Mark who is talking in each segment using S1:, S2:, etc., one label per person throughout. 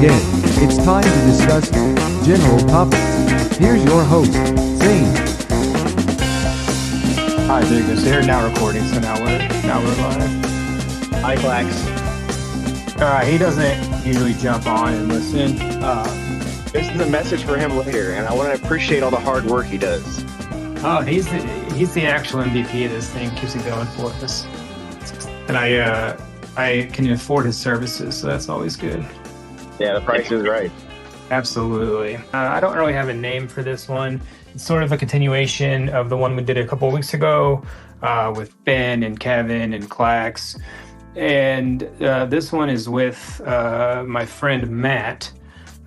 S1: again. It's time to discuss general topics. Here's your host, Zane.
S2: Hi, there you go. So they're now recording, so now we're live.
S3: Hi, Clax.
S2: He doesn't usually jump on and listen.
S3: This is a message for him later, and I want to appreciate all the hard work he does.
S2: Oh, he's the actual MVP of this thing. Keeps it going for us, and I can afford his services, so that's always good.
S3: Yeah, the price is right.
S2: Absolutely. I don't really have a name for this one. It's sort of a continuation of the one we did a couple of weeks ago with Ben and Kevin and Clax. And this one is with my friend Matt.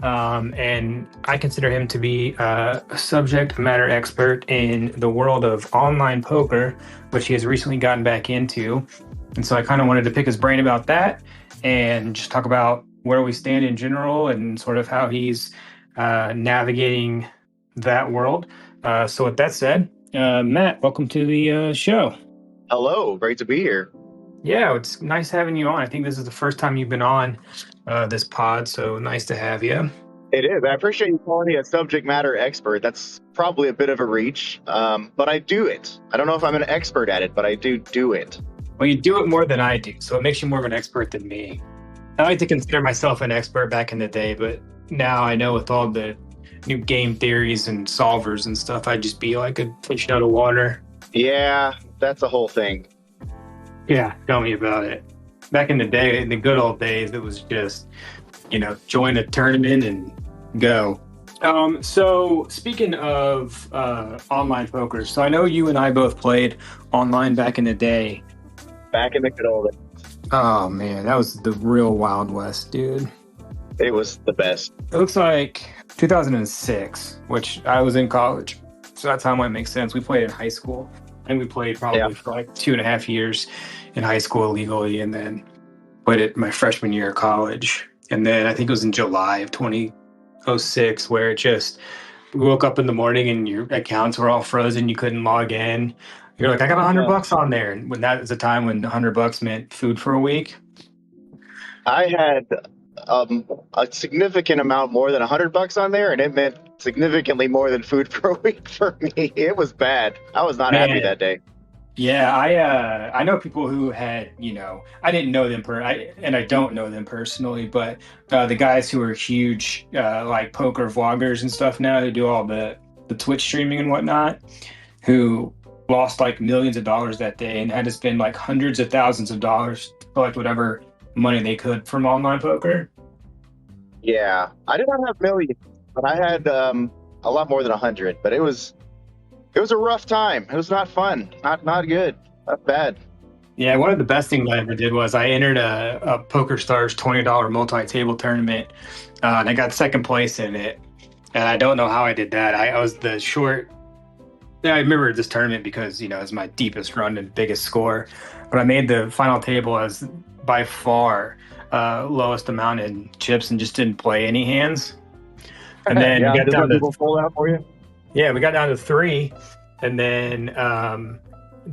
S2: And I consider him to be a subject matter expert in the world of online poker, which he has recently gotten back into. And so I kind of wanted to pick his brain about that and just talk about where we stand in general and sort of how he's navigating that world. So with that said, Matt, welcome to the show.
S3: Hello, great to be here.
S2: Yeah, it's nice having you on. I think this is the first time you've been on this pod, so nice to have you.
S3: It is. I appreciate you calling me a subject matter expert. That's probably a bit of a reach, but I do it. I don't know if I'm an expert at it, but I do it.
S2: Well, you do it more than I do, so it makes you more of an expert than me. I like to consider myself an expert back in the day, but now I know with all the new game theories and solvers and stuff, I'd just be like a fish out of water.
S3: Yeah, that's a whole thing.
S2: Yeah, tell me about it. Back in the day, in the good old days, it was just, join a tournament and go. So speaking of online poker, so I know you and I both played online back in the day.
S3: Back in the good old days.
S2: Oh man, that was the real Wild West, dude.
S3: It was the best.
S2: It looks like 2006, which I was in college. So that timeline makes sense. We played in high school. And we played probably for like 2.5 years in high school illegally, and then played it my freshman year of college. And then I think it was in July of 2006 where it just, we woke up in the morning and your accounts were all frozen. You couldn't log in. You're like, I got $100 on there. And when that was a time when $100 meant food for a week.
S3: I had a significant amount more than $100 on there, and it meant significantly more than food for a week for me. It was bad. I was not happy that day.
S2: Yeah, I know people who had, I didn't know them and I don't know them personally, but the guys who are huge like poker vloggers and stuff now, who do all the Twitch streaming and whatnot, who lost like millions of dollars that day and had to spend like hundreds of thousands of dollars to collect whatever money they could from online poker.
S3: Yeah, I did not have millions, but I had a lot more than 100. But it was a rough time. It was not fun. Not good. Not bad.
S2: Yeah, one of the best things I ever did was I entered a PokerStars $20 multi-table tournament, and I got second place in it. And I don't know how I did that. I was the short. Yeah, I remember this tournament because it was my deepest run and biggest score. But I made the final table as by far lowest amount in chips and just didn't play any hands. And then we got down to
S3: people fold out for you.
S2: Yeah, we got down to 3, and then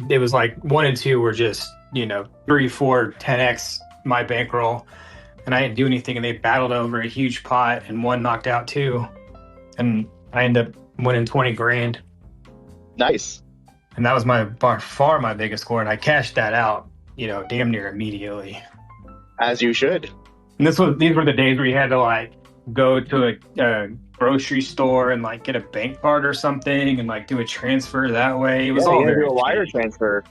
S2: it was like 1 and 2 were just 3, 4, 10x my bankroll, and I didn't do anything. And they battled over a huge pot, and one knocked out 2, and I ended up winning 20 grand.
S3: Nice.
S2: And that was by far my biggest score, and I cashed that out, damn near immediately.
S3: As you should.
S2: And these were the days where you had to like go to a grocery store and like get a bank card or something and like do a transfer that way. It was all very
S3: a wire transfer.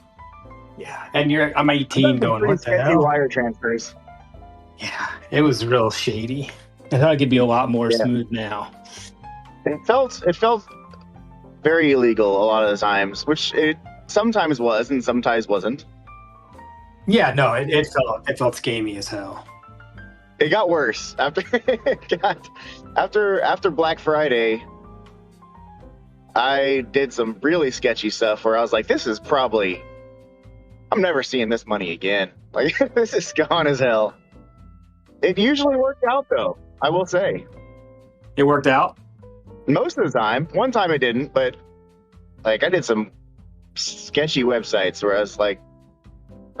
S2: Yeah, and you're on my team going, what the hell?
S3: Wire transfers.
S2: Yeah, it was real shady. I thought it could be a lot more smooth now.
S3: It felt very illegal a lot of the times, which it sometimes was and sometimes wasn't.
S2: Yeah, no, it felt scammy as hell.
S3: It got worse after Black Friday. I did some really sketchy stuff where I was like, I'm never seeing this money again. Like, this is gone as hell. It usually worked out though, I will say.
S2: It worked out?
S3: Most of the time. One time it didn't, but like I did some sketchy websites where I was like,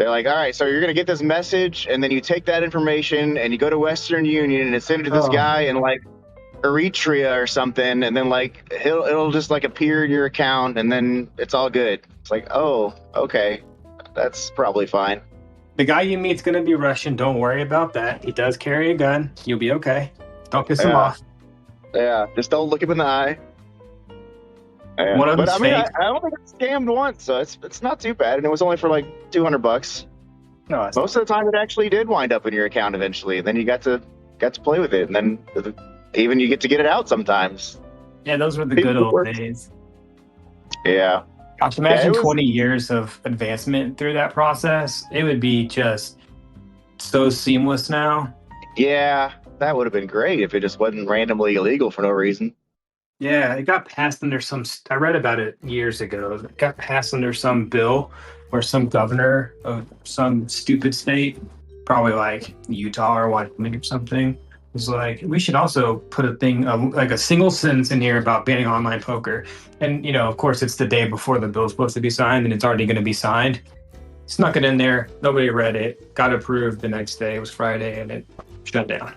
S3: They're like, all right, so you're gonna get this message, and then you take that information and you go to Western Union and send it to this
S2: Oh.
S3: guy in like Eritrea or something, and then like it'll just like appear in your account, and then it's all good. It's like, oh, okay, that's probably fine.
S2: The guy you meet's gonna be Russian. Don't worry about that. He does carry a gun. You'll be okay. Don't piss him
S3: Yeah.
S2: off.
S3: Yeah, just don't look him in the eye. Yeah.
S2: One of
S3: But I
S2: them's
S3: mean,
S2: fake.
S3: I don't think I scammed once, so it's not too bad, and it was only for like $200.
S2: No, it's
S3: Most of the time, it actually did wind up in your account eventually, and then you got to play with it, and then even you get to get it out sometimes.
S2: yeah, those were the
S3: People
S2: good old
S3: work-
S2: days.
S3: Yeah,
S2: Gosh, imagine
S3: it was-
S2: 20 years of advancement through that process. It would be just so seamless now.
S3: yeah, that would have been great if it just wasn't randomly illegal for no reason.
S2: Yeah, it got passed under some. I read about it years ago. It got passed under some bill where some governor of some stupid state, probably like Utah or Wyoming or something, was like, we should also put a thing, like a single sentence in here about banning online poker. And, you know, of course, it's the day before the bill's supposed to be signed and it's already going to be signed. Snuck it in there. Nobody read it. Got approved the next day. It was Friday and it shut down.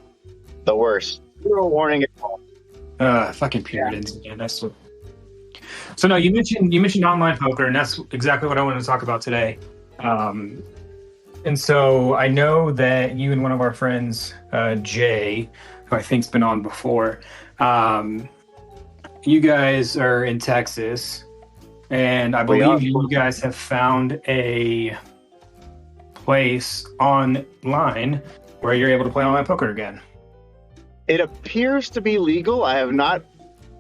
S3: The worst. Zero warning at all.
S2: Fucking Puritans again. That's what. So no, you mentioned online poker, and that's exactly what I wanted to talk about today. And so I know that you and one of our friends, Jay, who I think's been on before, you guys are in Texas, and I
S3: We are.
S2: believe you guys have found a place online where you're able to play online poker again.
S3: It appears to be legal. I have not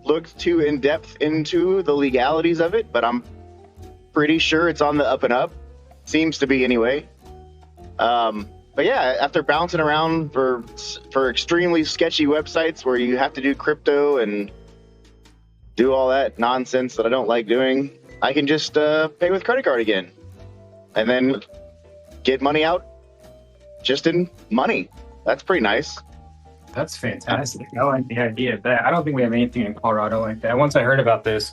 S3: looked too in depth into the legalities of it, but I'm pretty sure it's on the up and up. Seems to be anyway. But yeah, after bouncing around for extremely sketchy websites where you have to do crypto and do all that nonsense that I don't like doing, I can just pay with credit card again, and then get money out just in money. That's pretty nice.
S2: That's fantastic. I like the idea of that. I don't think we have anything in Colorado like that. Once I heard about this,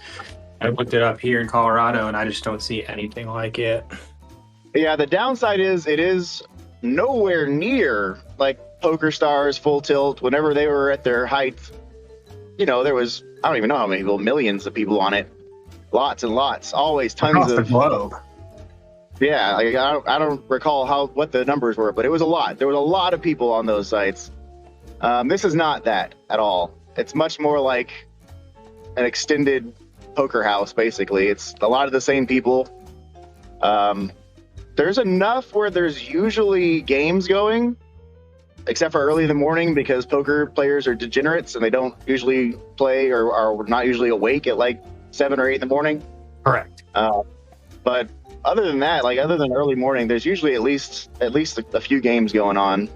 S2: I looked it up here in Colorado, and I just don't see anything like it.
S3: Yeah, the downside is it is nowhere near like Poker Stars, Full Tilt. Whenever they were at their height, you know, there was, I don't even know how many people, millions of people on it. Lots and lots. Always tons
S2: Across the
S3: of.
S2: globe.
S3: Yeah, like, I don't recall what the numbers were, but it was a lot. There was a lot of people on those sites. This is not that at all. It's much more like an extended poker house, basically. It's a lot of the same people. There's enough where there's usually games going, except for early in the morning because poker players are degenerates and they don't usually play or are not usually awake at like 7 or 8 in the morning.
S2: Correct.
S3: But other than that, like other than early morning, there's usually at least a few games going on.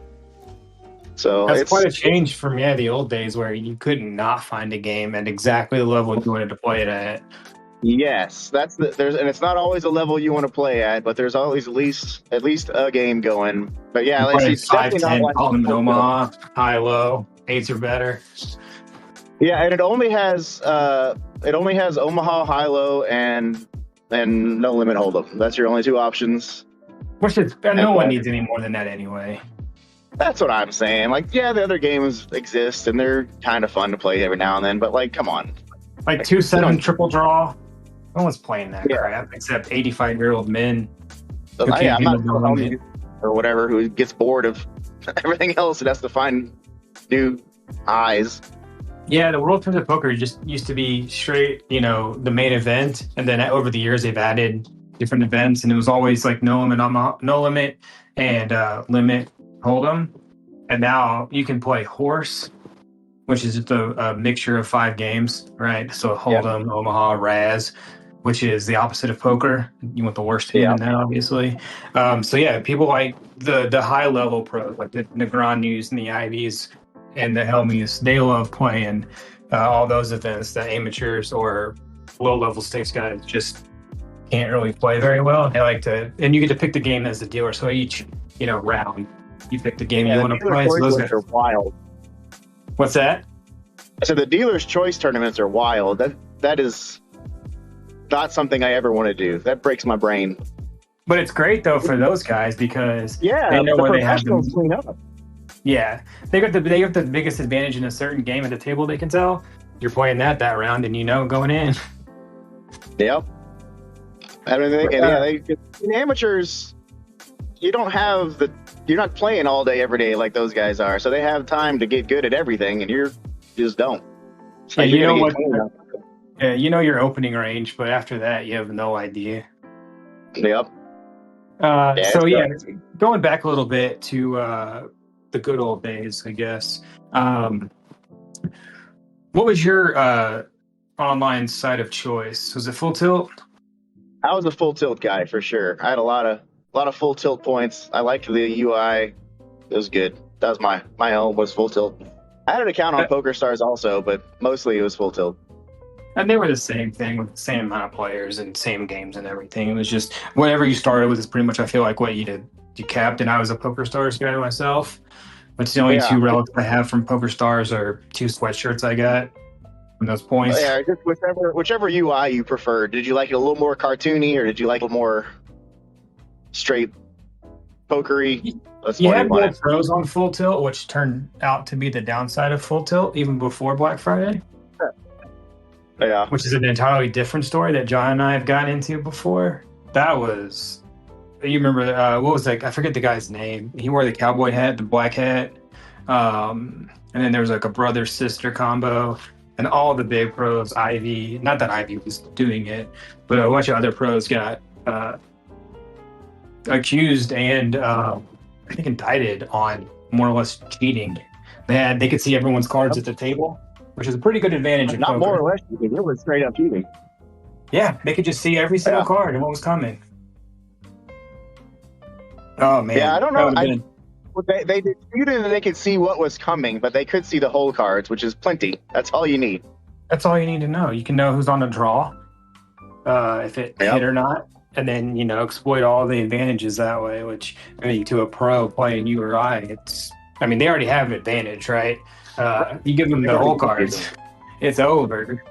S3: So
S2: That's
S3: it's
S2: quite a change from the old days where you could not find a game at exactly the level you wanted to play it at.
S3: yes, and it's not always a level you want to play at, but there's always at least a game going. But yeah, like, it's definitely not
S2: 5-10,
S3: like
S2: Colin Omaha, high low, 8s or better.
S3: Yeah, and it only has Omaha, high-low, and no limit hold'em. That's your only two options.
S2: Which is, no one needs any more than that anyway.
S3: That's what I'm saying. Like, yeah, the other games exist and they're kind of fun to play every now and then, but like, come on.
S2: Like 2-7 triple draw. No one's playing that
S3: Yeah.
S2: crap except 85-year-old men.
S3: So,
S2: Who can't
S3: I'm not
S2: handle the limit.
S3: or whatever who gets bored of everything else and has to find new eyes.
S2: Yeah, the World Series of Poker just used to be straight, the main event, and then over the years they've added different events, and it was always like no limit, and limit hold'em. And now you can play horse, which is just a mixture of 5 games, right? So hold'em, Omaha, Raz, which is the opposite of poker. You want the worst hand in that, obviously. So yeah, people like the high level pros, like the Negreanu's and the Ivies and the Helmies, they love playing all those events that amateurs or low level stakes guys just can't really play very well. They like to, and you get to pick the game as the dealer. So each round, you pick the game you want to play. So those guys
S3: are wild.
S2: What's that?
S3: So the dealer's choice tournaments are wild. That is not something I ever want to do. That breaks my brain.
S2: But it's great though for those guys because
S3: Yeah,
S2: they know
S3: the
S2: where they have them.
S3: professionals clean up.
S2: Yeah, they got the biggest advantage in a certain game at the table. They can tell you're playing that round, and going in.
S3: Yep. I mean, in amateurs, you're not playing all day every day like those guys are, so they have time to get good at everything, and you just don't. So
S2: Yeah,
S3: you're gonna get cleaned up.
S2: Yeah, your opening range, but after that, you have no idea.
S3: Yep.
S2: Going back a little bit to the good old days, I guess. What was your online site of choice? Was it Full Tilt?
S3: I was a Full Tilt guy for sure. I had a lot of Full Tilt points. I liked the UI. It was good. That was my home was Full Tilt. I had an account on PokerStars also, but mostly it was Full Tilt.
S2: And they were the same thing with the same amount of players and same games and everything. It was just whatever you started with is pretty much, I feel like, what you did. You capped, and I was a PokerStars guy myself. But the only two relics I have from PokerStars are 2 sweatshirts I got from those points.
S3: Yeah, just whichever UI you preferred. Did you like it a little more cartoony, or did you like it a little more straight pokery?
S2: You had more pros on Full Tilt, which turned out to be the downside of Full Tilt even before Black Friday.
S3: Yeah.
S2: Which is an entirely different story that John and I have gotten into before. That was, you remember, what was that? I forget the guy's name. He wore the cowboy hat, the black hat. And then there was like a brother-sister combo. And all the big pros, Ivy, not that Ivy was doing it, but a bunch of other pros got accused and I think indicted on more or less cheating. They could see everyone's cards at the table, which is a pretty good advantage in
S3: Not
S2: poker.
S3: more or less, it was straight up cheating.
S2: Yeah, they could just see every single card and what was coming. Oh man!
S3: Yeah, I don't know. They disputed that they could see what was coming, but they could see the whole cards, which is plenty. That's all you need.
S2: That's all you need to know. You can know who's on a draw, if it hit or not, and then exploit all the advantages that way. Which to a pro playing you or I, they already have an advantage, right? You give them the whole cards, it's over.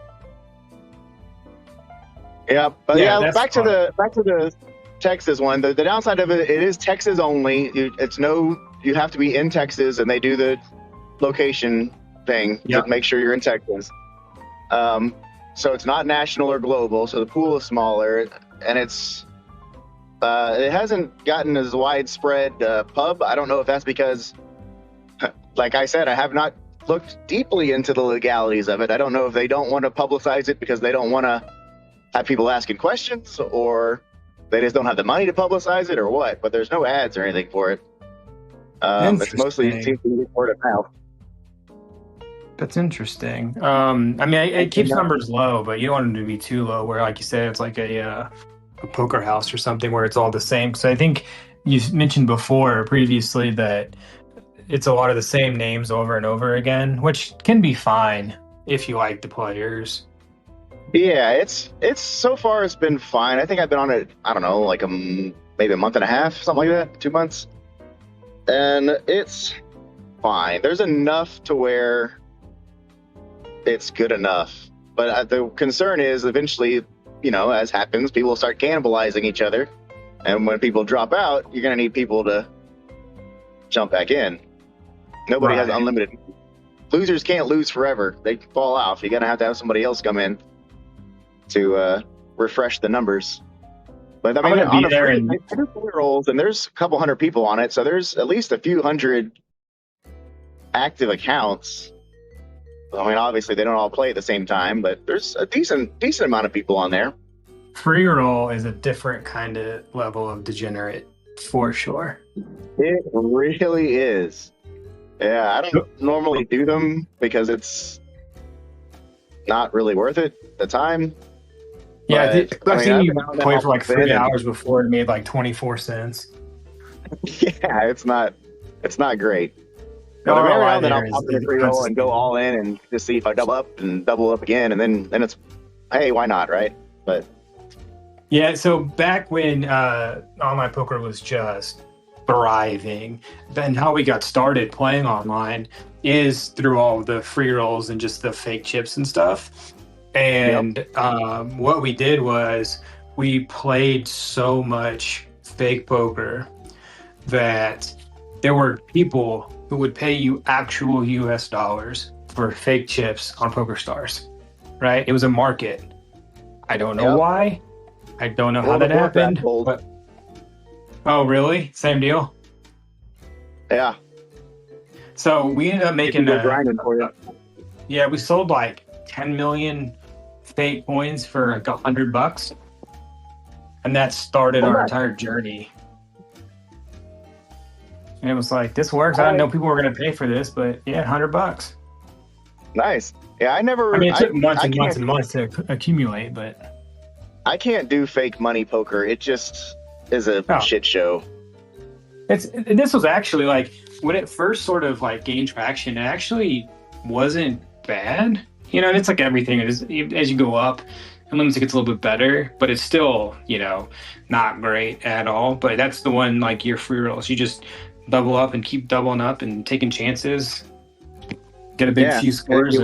S3: Yeah, but back to the Texas one. The downside of it is Texas only. You have to be in Texas, and they do the location thing to make sure you're in Texas. So it's not national or global. So the pool is smaller, and it hasn't gotten as widespread pub. I don't know if that's because, like I said, I have not looked deeply into the legalities of it. I don't know if they don't want to publicize it because they don't want to have people asking questions, or they just don't have the money to publicize it, or what. But there's no ads or anything for it. It's mostly seems to be word of mouth.
S2: That's interesting. It keeps numbers low, but you don't want them to be too low where, like you said, it's like a poker house or something where it's all the same. So I think you mentioned previously that it's a lot of the same names over and over again, which can be fine if you like the players.
S3: Yeah, it's so far it's been fine. I think I've been on it, I don't know, like maybe a month and a half, something like that, 2 months. And it's fine. There's enough to where it's good enough. But the concern is eventually, as happens, people will start cannibalizing each other. And when people drop out, you're going to need people to jump back in. Nobody has unlimited. Losers can't lose forever. They fall off. You're going to have somebody else come in to refresh the numbers. But on a free, I do free rolls, and there's a couple hundred people on it, so there's at least a few hundred active accounts. Obviously they don't all play at the same time, but there's a decent amount of people on there.
S2: Free roll is a different kind of level of degenerate, for sure.
S3: It really is. Yeah, I don't normally do them because it's not really worth it at the time.
S2: Yeah, I've seen you play for like 3 hours before and made like 24 cents.
S3: Yeah, it's not great. But every now and then I'll pop in a free roll and go all in and just see if I double up again, and then it's, hey, why not, right? But
S2: yeah, so back when online poker was just thriving, then how we got started playing online is through all the free rolls and just the fake chips and stuff. And what we did was we played so much fake poker that there were people who would pay you actual US dollars for fake chips on PokerStars, right? It was a market. I don't know why. I don't know how that happened. But... Oh, really? Same deal?
S3: Yeah.
S2: So we ended up making
S3: grinding for you.
S2: Yeah, we sold like 10 million fake coins for like $100, and that started our entire journey. And it was like, this works. I didn't know people were going to pay for this, but yeah, $100.
S3: Nice. Yeah, I mean,
S2: it took months and months and months to accumulate, but
S3: I can't do fake money poker. It just is a shit show.
S2: This was actually like when it first sort of like gained traction. It actually wasn't bad, you know. And it's like everything. It is, as you go up, and limits, it gets a little bit better, but it's still, you know, not great at all. But that's the one, like your free rolls. You just double up and keep doubling up and taking chances. Get a big few scores.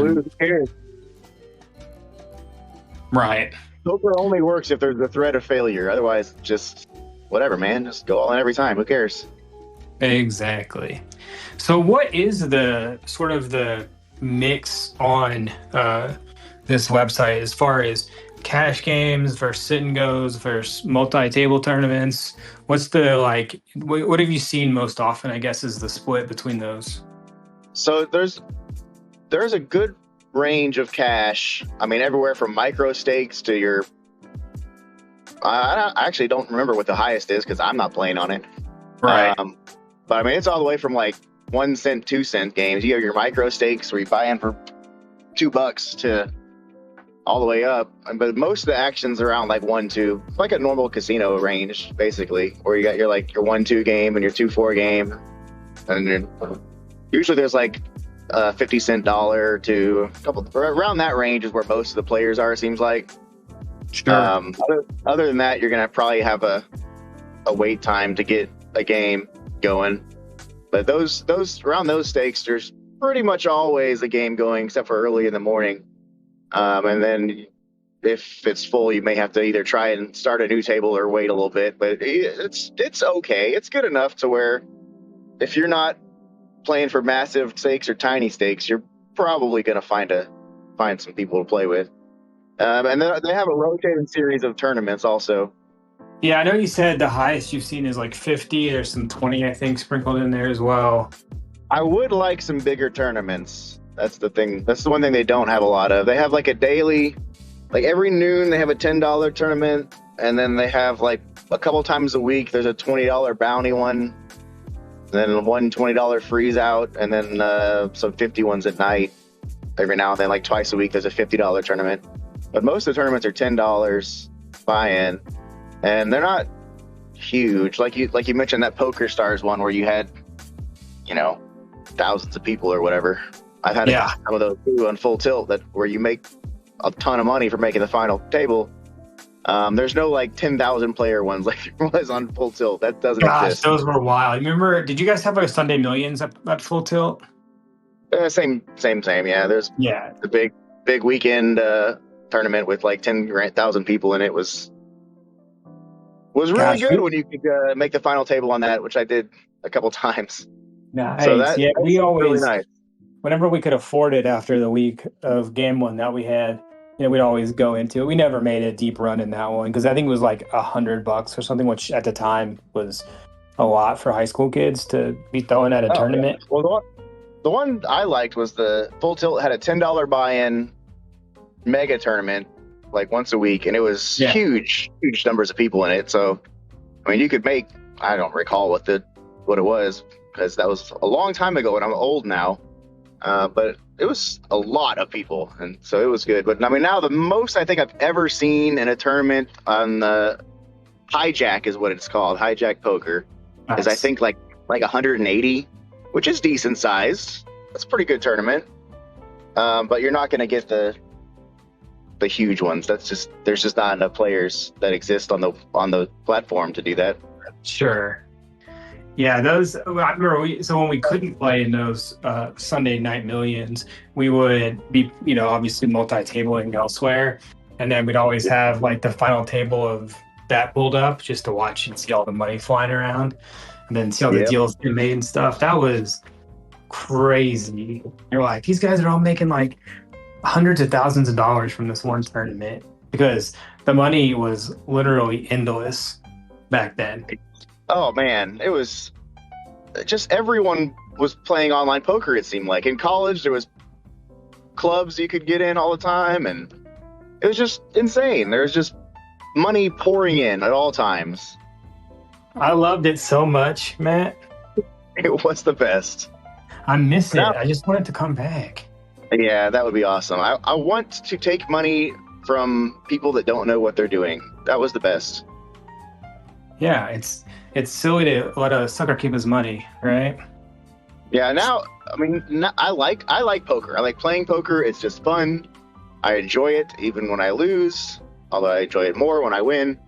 S2: Right.
S3: Poker only works if there's a threat of failure. Otherwise, just whatever, man. Just go all in every time. Who cares?
S2: Exactly. So what is the sort of the mix on this website as far as cash games versus sit and goes versus multi-table tournaments? What's the, like, what have you seen most often, I guess, is the split between those?
S3: So there's a good range of cash. I mean, everywhere from micro stakes to your I actually don't remember what the highest is because I'm not playing on it.
S2: Right.
S3: But I mean, it's all the way from like 1 cent, 2 cent games. You have your micro stakes where you buy in for $2 to all the way up. But most of the action's around like 1-2, like a normal casino range, basically, where you got your 1-2 game and your 2-4 game. And then usually there's like a 50-cent dollar to a couple, around that range is where most of the players are, it seems like.
S2: Sure.
S3: Other than that, you're going to probably have a wait time to get a game going. But those around those stakes, there's pretty much always a game going, except for early in the morning. And then if it's full, you may have to either try and start a new table or wait a little bit. But it's okay. It's good enough to where if you're not playing for massive stakes or tiny stakes, you're probably going to find some people to play with. And then they have a rotating series of tournaments also.
S2: Yeah, I know you said the highest you've seen is like 50. There's some 20, I think, sprinkled in there as well.
S3: I would like some bigger tournaments. That's the thing. That's the one thing they don't have a lot of. They have like a daily, like every noon they have a $10 tournament, and then they have like a couple times a week there's a $20 bounty one, and then one $20 freeze out, and then some 50 ones at night. Every now and then, like twice a week, there's a $50 tournament. But most of the tournaments are $10 buy-in, and they're not huge. Like you mentioned that PokerStars one where you had, thousands of people or whatever. I've had some of those too on Full Tilt where you make a ton of money for making the final table. There's no like 10,000 player ones like there was on Full Tilt. That doesn't exist.
S2: Those were wild. Remember? Did you guys have like Sunday Millions at Full Tilt?
S3: Same. Yeah, there's the big weekend tournament with like 10,000 people in it was really good when you could make the final table on that, which I did a couple times.
S2: Nice.
S3: So
S2: we always,
S3: really nice.
S2: Whenever we could afford it after the week of gambling that we had, we'd always go into it. We never made a deep run in that one because I think it was like $100 or something, which at the time was a lot for high school kids to be throwing at a tournament.
S3: Yeah. Well, the one I liked was the Full Tilt had a $10 buy-in mega tournament like once a week, and it was huge numbers of people in it. So, I mean, you could make, I don't recall what it was because that was a long time ago and I'm old now. But it was a lot of people, and so it was good. But I mean, now the most I think I've ever seen in a tournament on the Hijack is what it's called, Hijack Poker, is I think like 180, which is decent sized. That's a pretty good tournament. But you're not going to get the huge ones. There's just not enough players that exist on the platform to do that.
S2: Sure. Yeah, those. I remember when we couldn't play in those Sunday Night Millions, we would be, obviously multi-tabling elsewhere, and then we'd always have like the final table of that pulled up just to watch and see all the money flying around, and then see all the
S3: Yep.
S2: deals get made and stuff. That was crazy. You're like, these guys are all making like hundreds of thousands of dollars from this one tournament because the money was literally endless back then.
S3: Oh man, it was just everyone was playing online poker. It seemed like in college there was clubs you could get in all the time, and it was just insane. There was just money pouring in at all times.
S2: I loved it so much, Matt.
S3: It was the best.
S2: I miss it.
S3: Now-
S2: I just want it to come back.
S3: Yeah, that would be awesome. I want to take money from people that don't know what they're doing. That was the best.
S2: Yeah, it's silly to let a sucker keep his money, right?
S3: Yeah, now I mean, I like poker. I like playing poker. It's just fun. I enjoy it even when I lose, although I enjoy it more when I win.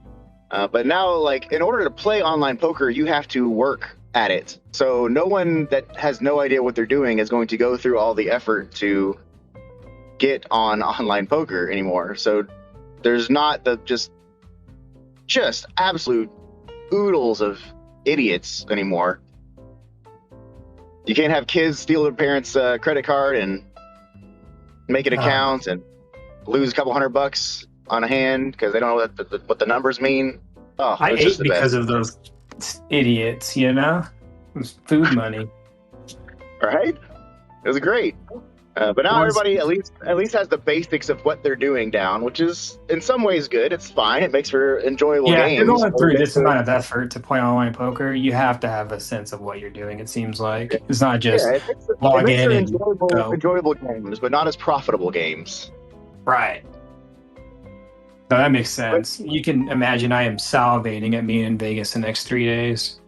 S3: But now, like, in order to play online poker, you have to work at it. So no one that has no idea what they're doing is going to go through all the effort to get on online poker anymore. So there's not the just absolute oodles of idiots anymore. You can't have kids steal their parents' credit card and make an account and lose a couple $100 on a hand because they don't know what the numbers mean. Oh,
S2: I
S3: it's
S2: ate
S3: just the
S2: because
S3: best.
S2: of those idiots, you know? It was food money.
S3: Right? It was great. But now
S2: It was-
S3: everybody at least has the basics of what they're doing down, which is in some ways good. It's fine. It makes for enjoyable
S2: Yeah, if
S3: games.
S2: you're going through
S3: It
S2: this
S3: makes for-
S2: amount of effort to play online poker, you have to have a sense of what you're doing, it seems like. It's not just
S3: yeah, it makes for,
S2: log
S3: it makes
S2: in
S3: for
S2: and go.
S3: enjoyable games, but not as profitable games.
S2: right. No, that makes sense. You can imagine I am salivating at being in Vegas the next 3 days.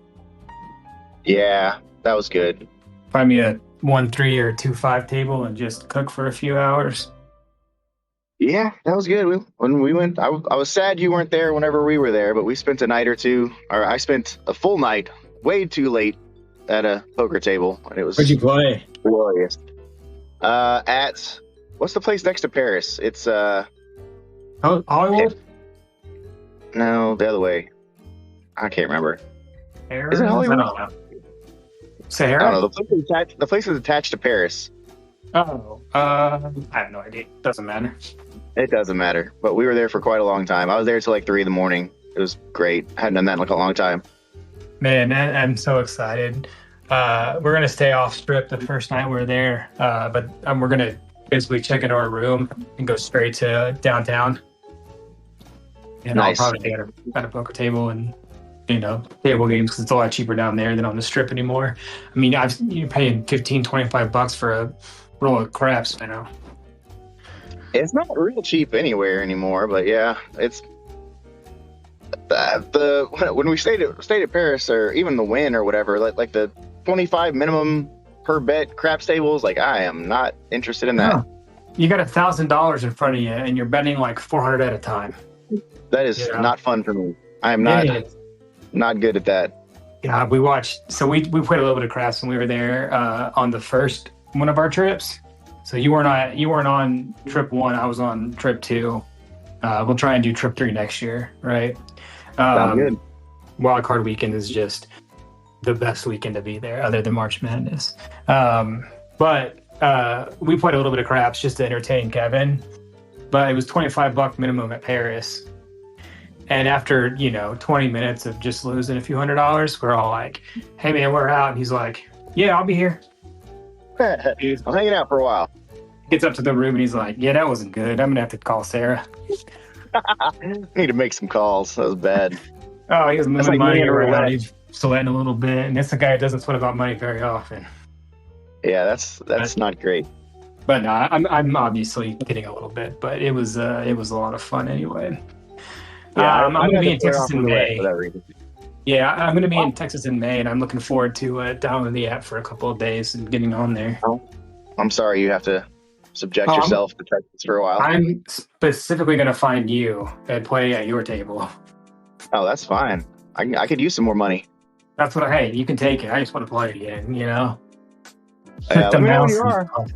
S3: Yeah, that was good.
S2: Find me a 1-3 or 2-5 table and just cook for a few hours.
S3: Yeah, that was good. When we went, I was sad you weren't there whenever we were there, but we spent a night or two, or I spent a full night, way too late, at a poker table, and it was
S2: Where'd you play?
S3: glorious. At what's the place next to Paris? It's
S2: Hollywood?
S3: no, the other way. I can't remember.
S2: Harrah's?
S3: Is it Hollywood?
S2: I don't know. Sahara?
S3: I don't know. The place is attached to Paris.
S2: Oh, I have no idea. Doesn't matter.
S3: It doesn't matter. But we were there for quite a long time. I was there till like 3 a.m. It was great. I hadn't done that in like a long time.
S2: Man, I'm so excited. We're going to stay off strip the first night we're there, but we're going to basically check into our room and go straight to downtown. And
S3: Nice.
S2: I'll probably get at a poker table and, table games because it's a lot cheaper down there than on the strip anymore. I mean, you're paying $15-$25 for a roll of craps,
S3: It's not real cheap anywhere anymore, but yeah, it's when we stayed at Paris or even the Wynn or whatever, like the 25 minimum per bet craps tables. Like I am not interested in that.
S2: Huh. You got $1,000 in front of you and you're betting like 400 at a time.
S3: That is
S2: Yeah.
S3: not fun for me. I am not
S2: Yeah.
S3: not good at that.
S2: Yeah, we watched. So we played a little bit of craps when we were there on the first one of our trips. So you weren't on trip 1. I was on trip 2. We'll try and do trip 3 next year, right?
S3: Sounds good.
S2: Wild Card Weekend is just the best weekend to be there, other than March Madness. But we played a little bit of craps just to entertain Kevin. But it was $25 minimum at Paris. And after 20 minutes of just losing a few $100, we're all like, "Hey man, we're out." And he's like, "Yeah, I'll be here."
S3: I'm hanging out for a while.
S2: Gets up to the room and he's like, "Yeah, that wasn't good. I'm gonna have to call Sarah."
S3: Need to make some calls. That was bad.
S2: Oh, he was moving
S3: like
S2: money
S3: me and
S2: around.
S3: roulette.
S2: He's sweating a little bit, and this a guy who doesn't sweat about money very often.
S3: Yeah, that's not great.
S2: But no, I'm obviously kidding a little bit, but it was a lot of fun anyway.
S3: Yeah,
S2: I'm gonna be in Texas in May.
S3: for that reason.
S2: Yeah, I'm gonna be in Texas in May, and I'm looking forward to downloading the app for a couple of days and getting on there.
S3: I'm sorry you have to subject
S2: Oh,
S3: yourself to Texas for a while.
S2: I'm specifically gonna find you and play at your table.
S3: Oh, that's fine. I could use some more money.
S2: That's what hey, you can take it. I just want to play again,
S3: Yeah,
S2: Click the
S3: let me know when
S2: mouse
S3: you
S2: and
S3: are.
S2: stuff.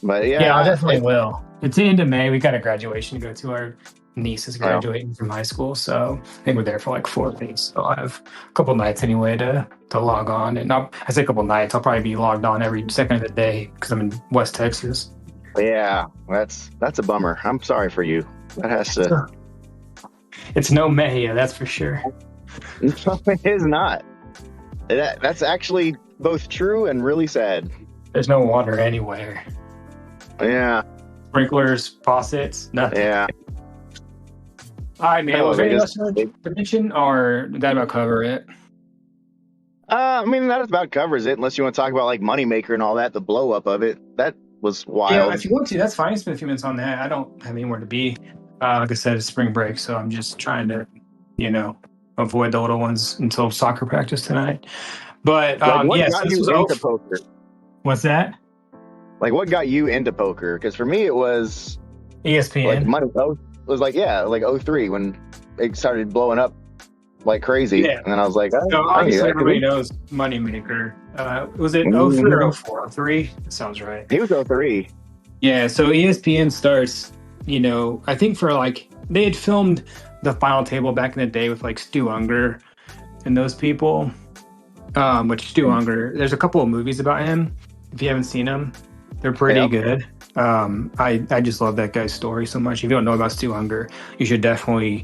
S3: But
S2: Yeah, I definitely will. It's the end of May. We got a graduation to go to. niece is graduating from high school, so I think we're there for like 4 days. So I have a couple nights anyway to log on, and I say a couple nights. I'll probably be logged on every second of the day because I'm in West Texas.
S3: Yeah, that's a bummer. I'm sorry for you. That has to.
S2: It's no Maya, that's for sure.
S3: No, it is not. That's actually both true and really sad.
S2: There's no water anywhere.
S3: Yeah.
S2: Sprinklers, faucets, nothing.
S3: Yeah.
S2: All right, man.
S3: Oh,
S2: Was there
S3: they
S2: anything
S3: just-
S2: else you wanted to mention, or did that about cover it?
S3: I mean, that about covers it, unless you want to talk about like Moneymaker and all that, the blow up of it. That was
S2: Yeah,
S3: wild.
S2: if you want to, that's fine. Spend a few minutes on that. I don't have anywhere to be. Like I said, it's spring break, so I'm just trying to, avoid the little ones until soccer practice tonight. But
S3: Like, what
S2: yes,
S3: got
S2: this
S3: you
S2: was
S3: into poker?
S2: What's that?
S3: Like, what got you into poker? Because for me, it was
S2: ESPN.
S3: like money. It was like, yeah, like 03 when it started blowing up like crazy.
S2: Yeah.
S3: And then I was like,
S2: So
S3: I knew
S2: obviously
S3: that.
S2: everybody knows Moneymaker. Was it
S3: Mhm.
S2: 03 or 04? 03? Sounds right.
S3: He was 03.
S2: Yeah, so ESPN starts, I think for like, they had filmed the final table back in the day with like Stu Unger and those people. Which Stu Unger, there's a couple of movies about him. If you haven't seen them, they're pretty
S3: Yep.
S2: good. I just love that guy's story so much. If you don't know about Stu Unger, you should definitely,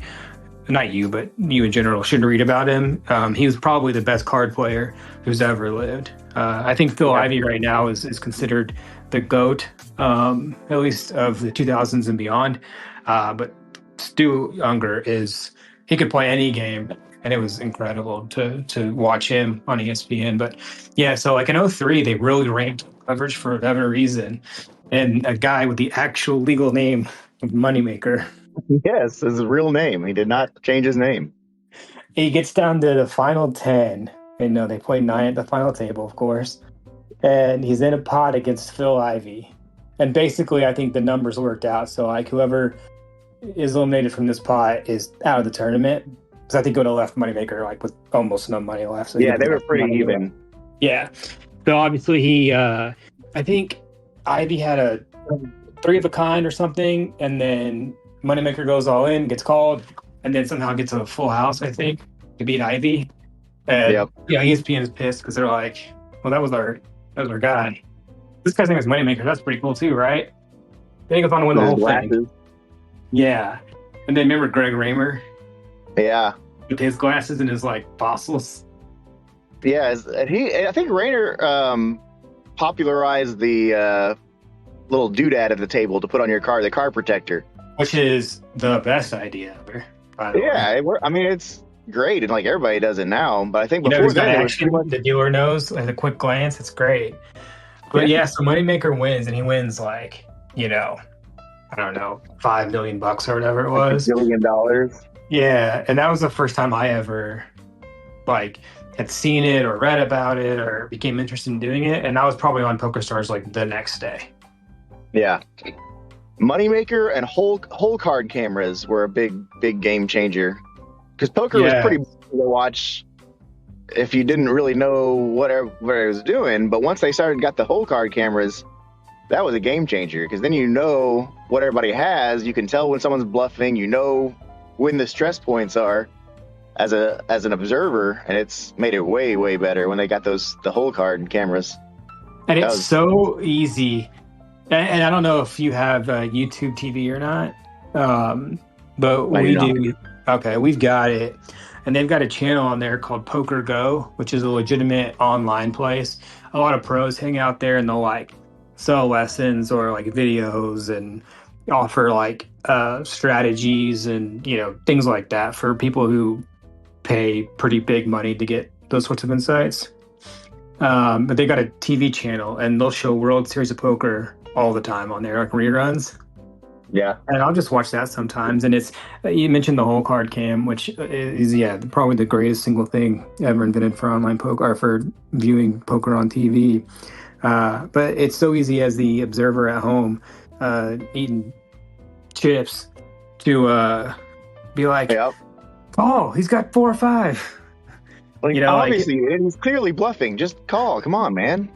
S2: not you, but you in general, should read about him. He was probably the best card player who's ever lived. I think Phil
S3: Yeah.
S2: Ivey right now is considered the GOAT, at least of the 2000s and beyond. But Stu Unger he could play any game, and it was incredible to watch him on ESPN. But yeah, so like in 03, they really ranked coverage for whatever reason. And a guy with the actual legal name of Moneymaker,
S3: Yes, his real name. He did not change his name.
S2: he gets down to the final 10. And they play 9 at the final table, of course. And he's in a pot against Phil Ivey. And basically, I think the numbers worked out. So like whoever is eliminated from this pot is out of the tournament. Because I think it would have left Moneymaker like with almost no money left. So he
S3: Yeah,
S2: would
S3: they
S2: have
S3: were
S2: left
S3: pretty
S2: money
S3: even.
S2: left. Yeah. So obviously I think Ivy had a 3 of a kind or something, and then Moneymaker goes all in, gets called, and then somehow gets a full house, I think, to beat Ivy. And
S3: Yep.
S2: ESPN is pissed because they're like, well, that was our guy. This guy's name is Moneymaker. That's pretty cool too, right? Then he goes on to win the
S3: His
S2: whole thing.
S3: glasses.
S2: Yeah. And then remember Greg Raymer
S3: Yeah.
S2: with his glasses and his like fossils.
S3: Yeah, I think Rayner popularized the little doodad at the table to put on your car, the car protector.
S2: Which is the best idea ever, by the way.
S3: Yeah, I mean, it's great, and like everybody does it now. But I think
S2: You know,
S3: before
S2: who's got
S3: then, it was
S2: action,
S3: pretty much
S2: the dealer knows at a quick glance. It's great. But yeah, so Moneymaker wins, and he wins like, I don't know, $5 million or whatever it was.
S3: $1 billion.
S2: Yeah, and that was the first time I ever like had seen it or read about it or became interested in doing it. And I was probably on PokerStars like the next day.
S3: Yeah, Moneymaker and whole card cameras were a big game changer because poker was
S2: Yeah.
S3: pretty boring to watch if you didn't really know what it was doing. But once they got the whole card cameras, that was a game changer because then you know what everybody has. You can tell when someone's bluffing. You know when the stress points are as an observer, and it's made it way better when they got the whole card cameras.
S2: And
S3: That
S2: it's
S3: was-
S2: so easy. And I don't know if you have YouTube TV or not, but
S3: I
S2: we
S3: do
S2: do. Okay, we've got it. And they've got a channel on there called Poker Go, which is a legitimate online place. A lot of pros hang out there and they'll like sell lessons or like videos and offer like strategies and things like that for people who pay pretty big money to get those sorts of insights. But they got a TV channel and they'll show World Series of Poker all the time on there, like reruns.
S3: Yeah,
S2: And I'll just watch that sometimes. And it's, you mentioned the whole card cam, which is, probably the greatest single thing ever invented for online poker or for viewing poker on TV. But it's so easy as the observer at home, eating chips to be like,
S3: yeah.
S2: oh, he's got 4 or 5.
S3: Like,
S2: You know, like-
S3: obviously, it was clearly bluffing. Just call. Come on, man.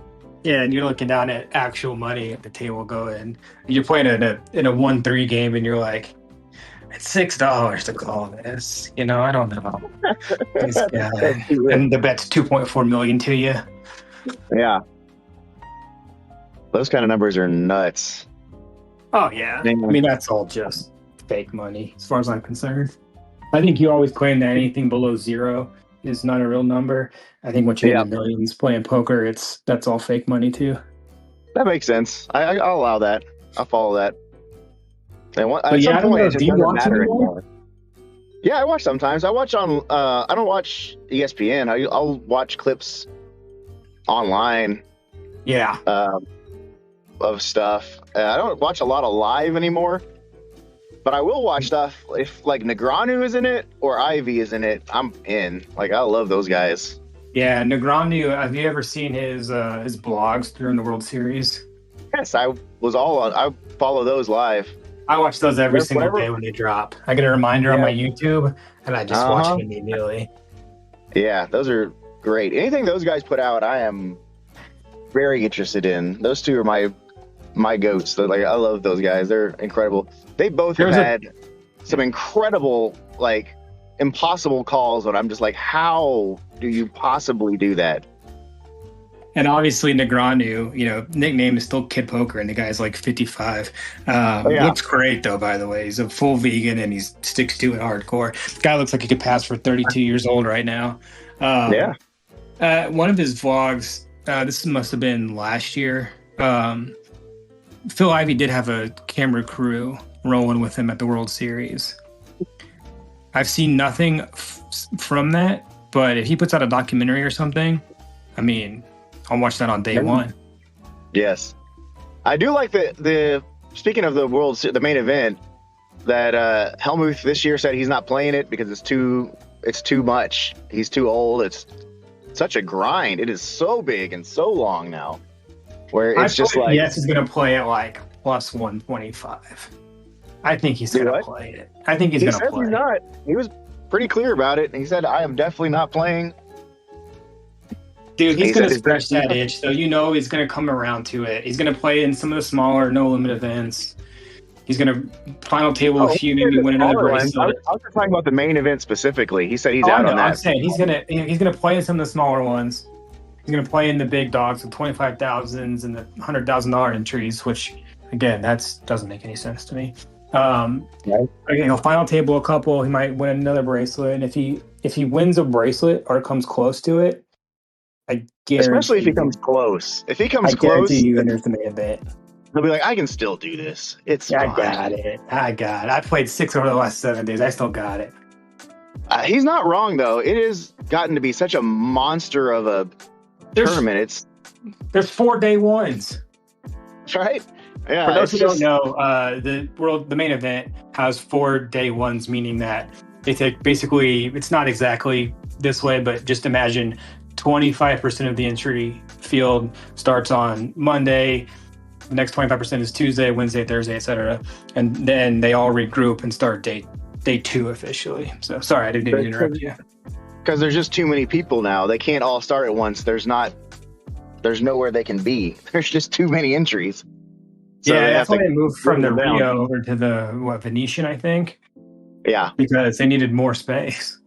S2: Yeah, and you're looking down at actual money at the table going. You're playing in a 1-3 game, and you're like, It's $6 to call this. You know, I don't know. This guy.
S3: That's too rich.
S2: And the bet's 2.4 million to you.
S3: Yeah. Those kind of numbers are nuts.
S2: Oh yeah. I
S3: Man.
S2: mean, that's all just fake money, as far as I'm concerned. I think you always claim that anything below zero is not a real number. I think once you're in the millions playing poker, that's all fake money too.
S3: That makes sense. I'll allow that. I'll follow that. And
S2: But
S3: at
S2: yeah, I
S3: some
S2: don't
S3: point,
S2: know.
S3: it just
S2: Do you
S3: doesn't
S2: watch
S3: matter
S2: anymore?
S3: anymore. Yeah, I watch sometimes. I watch on. I don't watch ESPN. I'll watch clips online
S2: Yeah.
S3: of stuff. I don't watch a lot of live anymore, but I will watch stuff if like Negreanu is in it or Ivy is in it. I'm in. Like I love those guys.
S2: Yeah, Negreanu, have you ever seen his blogs during the World Series?
S3: Yes, I was all on. I follow those live.
S2: I watch those every single
S3: Whatever.
S2: day when they drop. I get a reminder on
S3: Yeah.
S2: my YouTube, and I just watch
S3: Uh-huh.
S2: it immediately.
S3: Yeah, those are great. Anything those guys put out, I am very interested in. Those two are my goats. Like I love those guys. They're incredible. They both have
S2: There's a-
S3: had some incredible, like impossible calls that I'm just like, how do you possibly do that?
S2: And obviously Negreanu, you know, nickname is still Kid Poker, and the guy's like 55.
S3: Yeah.
S2: Looks great though, by the way. He's a full vegan and he sticks to it hardcore. Guy looks like he could pass for 32 years old right now.
S3: Yeah.
S2: One of his vlogs, this must have been last year. Phil Ivey did have a camera crew rolling with him at the World Series. I've seen nothing from that, but if he puts out a documentary or something, I mean, I'll watch that on day one.
S3: Yes. I do like the speaking of the main event, that Helmuth this year said he's not playing it because it's too much. He's too old. It's such a grind. It is so big and so long now. Where it's just like,
S2: yes, he's gonna play at like plus 125. I think he's gonna
S3: what?
S2: play it. I think he's
S3: he
S2: gonna
S3: said
S2: play.
S3: he's not. He was pretty clear about it. He said, I am definitely not playing.
S2: Dude, he's
S3: He
S2: gonna
S3: said
S2: scratch that itch, so you know he's gonna come around to it. He's gonna play in some of the smaller no limit events. He's gonna final table a few, maybe win another bracelet.
S3: I was just talking about the main event specifically. He said he's
S2: Oh, I
S3: out
S2: know.
S3: on that.
S2: I'm saying he's gonna play in some of the smaller ones. He's gonna play in the big dogs, the 25,000s and the $100,000 entries, which again, that doesn't make any sense to me.
S3: Right.
S2: Again, he'll final table a couple. He might win another bracelet, and if he wins a bracelet or comes close to it, I guarantee.
S3: Especially if he comes close. If he comes close,
S2: guarantee you enters the main event.
S3: he'll be like, I can still do this. It's
S2: Yeah,
S3: fine.
S2: I got it. I played 6 over the last 7 days. I still got it.
S3: He's not wrong though. It has gotten to be such a monster of a tournament.
S2: There's 4 day ones.
S3: Right. Yeah.
S2: For those who
S3: it's
S2: don't know, the main event has 4 day ones, meaning that they take basically, it's not exactly this way, but just imagine 25% of the entry field starts on Monday. The next 25% is Tuesday, Wednesday, Thursday, etc. And then they all regroup and start day 2 officially. So sorry, I didn't mean to interrupt you.
S3: because there's just too many people now. They can't all start at once. There's nowhere they can be. There's just too many entries. So
S2: Yeah,
S3: they
S2: that's
S3: have
S2: why
S3: to
S2: they moved from the
S3: whittle them down.
S2: Rio over to the Venetian, I think,
S3: Yeah.
S2: because they needed more space.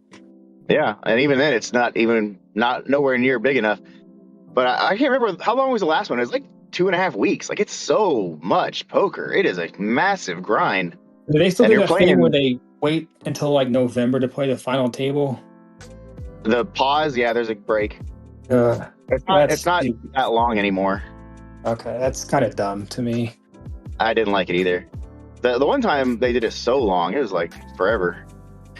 S3: Yeah. And even then it's not nowhere near big enough. But I can't remember how long was the last one. It was like 2.5 weeks. Like it's so much poker. It is a massive grind.
S2: Do they still
S3: And
S2: do
S3: you're
S2: that thing
S3: playing-
S2: where they wait until like November to play the final table?
S3: The pause, yeah, there's a break.
S2: That's
S3: It's not
S2: stupid.
S3: that long anymore.
S2: Okay, that's kind of dumb to me.
S3: I didn't like it either. The one time they did it so long, it was like forever.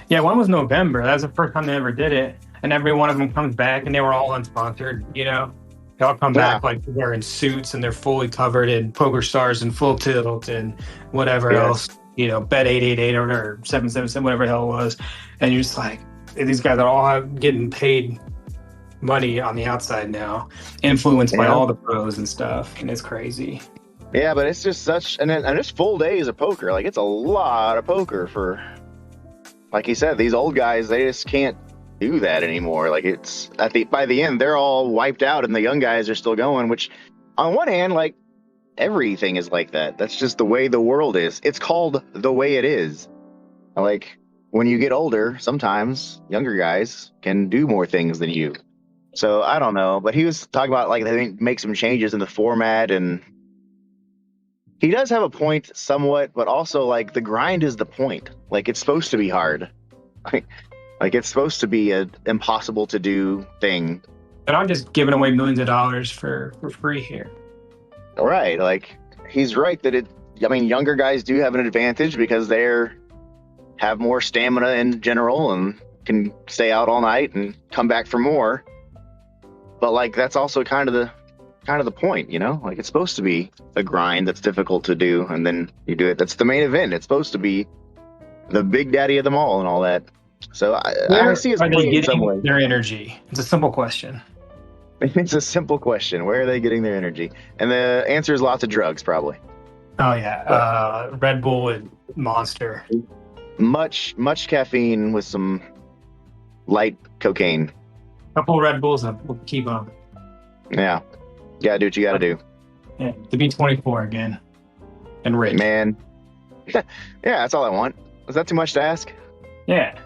S2: Yeah, one was November. That was the first time they ever did it, and every one of them comes back, and they were all unsponsored. You know, they all come back like wearing suits, and they're fully covered in Poker Stars and Full Tilt and whatever
S3: Yes.
S2: else. You know, Bet 888 or 777, whatever the hell it was, and you're just like, these guys are all getting paid money on the outside now, influenced by
S3: Yeah.
S2: all the pros and stuff, and it's crazy.
S3: Yeah, but it's just and it's full days of poker. Like it's a lot of poker for, like you said, these old guys. They just can't do that anymore. Like it's by the end, they're all wiped out, and the young guys are still going. Which, on one hand, like everything is like that. That's just the way the world is. It's called the way it is. Like when you get older, sometimes younger guys can do more things than you. So I don't know, but he was talking about like they make some changes in the format, and he does have a point somewhat, but also like the grind is the point. Like it's supposed to be hard. Like it's supposed to be a impossible to do thing.
S2: But I'm just giving away millions of dollars for free here.
S3: Right. Like he's right that younger guys do have an advantage because have more stamina in general and can stay out all night and come back for more. But like that's also kind of the point, you know? Like it's supposed to be a grind that's difficult to do, and then you do it. That's the main event. It's supposed to be the big daddy of them all and all that. So I see his
S2: Where are
S3: point
S2: they
S3: in some way.
S2: getting their energy? It's a simple question.
S3: It's a simple question. Where are they getting their energy? And the answer is lots of drugs, probably.
S2: Oh yeah, Red Bull and Monster.
S3: Much caffeine with some light cocaine.
S2: Couple Red Bulls and we'll keep on.
S3: Yeah. Gotta do what you gotta do.
S2: Yeah, to be 24 again. And rich.
S3: Man. Yeah, that's all I want. Is that too much to ask?
S2: Yeah.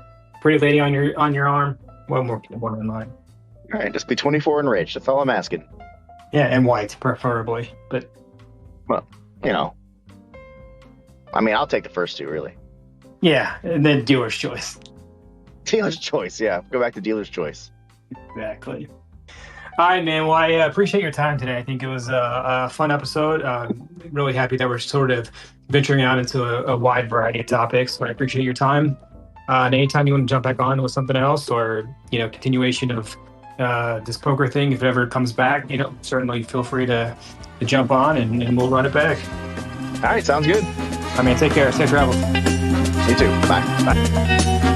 S2: Pretty lady on your arm. One in line.
S3: All right, just be 24 and rich. That's all I'm asking.
S2: Yeah, and white, preferably. But
S3: Well, you know. I mean, I'll take the first two, really.
S2: yeah, and then dealer's choice.
S3: Dealer's choice, yeah. Go back to dealer's choice.
S2: Exactly. All right, man. Well, I appreciate your time today. I think it was a fun episode. Really happy that we're sort of venturing out into a wide variety of topics. So I appreciate your time. And anytime you want to jump back on with something else, or continuation of this poker thing, if it ever comes back, certainly feel free to jump on and we'll run it back.
S3: All right, sounds good.
S2: I mean, take care. Safe travels.
S3: You too. Bye.
S2: Bye.